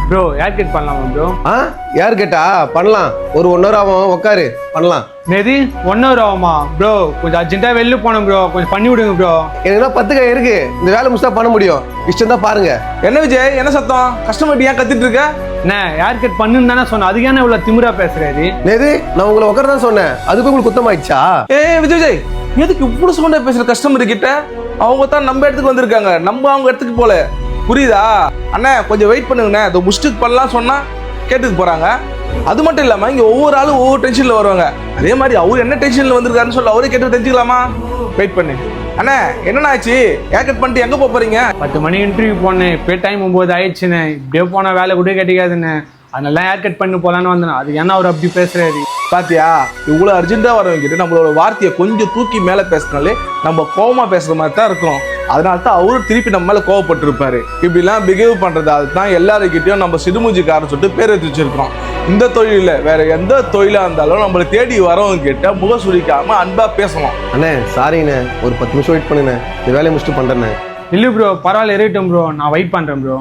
Bro hair cut பண்ணலாமா bro? யார் கேட்டா பண்ணலாம். ஒரு 1 hour ஆகும், உட்காரு பண்ணலாம். நேதி 1 hour ஆகுமா ப்ரோ? கொஞ்சம் அர்ஜென்ட்டாக வெளில போனோம் ப்ரோ, கொஞ்சம் பண்ணி விடுங்க ப்ரோ. எனக்கு 10 கை இருக்கு, இந்த வேலை முடிச்சா பண்ண முடியும். இஷ்டம் தான் பாருங்க. என்ன விஜய், என்ன சத்தம்? கஸ்டமர் ஏன் கத்திட்டு இருக்க? அண்ணே ஹேர் கட் பண்ணுன்னு தானே சொன்னேன், அதுக்கு என்ன இவ்வளோ திமிரா பேசுறாரு? நேது நான் உங்களை உட்கார தான் சொன்னேன், அதுக்கு உங்களுக்கு குத்தமாயிடுச்சா? விஜய் எதுக்கு இவ்வளவு சவுண்டா பேசுற கஸ்டமர் கிட்ட? அவங்க தான் நம்ம இடத்துக்கு வந்திருக்காங்க, நம்ம அவங்க இடத்துக்கு போல. புரியுதா அண்ணா? கொஞ்சம் வெயிட் பண்ணுங்கண்ணே, அதை முஸ்டுக்கு பண்ணலாம் சொன்னா கேட்டுக்கு போறாங்க. அது மட்டும் இல்லாம இங்க ஒவ்வொரு ஆளும் ஒவ்வொரு டென்ஷன்ல வருவாங்க. அதே மாதிரி அவரு என்ன டென்ஷன்ல வந்திருக்காருன்னு சொல்லி அவரே கேட்டு தெரிஞ்சுக்கலாமா? வெயிட் பண்ணு அண்ணா. என்னண்ணா ஆச்சு? ஹேர் கட் பண்ணிட்டு எங்க போறீங்க? 10 மணி இன்டர்வியூ போனேன், இப்போ டைம் 9 ஆயிடுச்சுண்ணே. இப்படியே போனால் வேலை கூட கிடைக்காதுண்ணே. அதனால ஹேர் கட் பண்ணி போகலான்னு வந்தேன். அதுக்கு என்ன அவர் அப்படி பேசுறாரு? பாத்தியா, இவ்வளவு அர்ஜென்ட்டா வரவங்கிட்ட நம்மளோட வார்த்தையை கொஞ்சம் தூக்கி மேல பேசினாலே நம்ம கோவமா பேசுற மாதிரி தான் இருக்கும். அதனால தான் அவரு திருப்பி நம்ம மேல கோவப்பட்டிருப்பாரு. இப்படிலாம் பிஹேவ் பண்றது, அதுதான் எல்லாருக்கிட்டையும் நம்ம சிடுமூஞ்சிக்காரன்னு சொல்லிட்டு பேர் எடுத்து வச்சிருக்கோம். இந்த தொழில வேற எந்த தொழிலா இருந்தாலும் நம்மளை தேடி வரவங்க கிட்ட முகம் சுழிக்காம அன்பா பேசணும். அண்ணே சாரிண்ணே, ஒரு 10 நிமிஷம் வெயிட் பண்ணுண்ணே, இந்த வேலையை முடிச்சுட்டு பண்றேண்ணே. இல்லை ப்ரோ, பரவாயில்ல இருக்கட்டும் ப்ரோ, நான் வெயிட் பண்ணுறேன் ப்ரோ.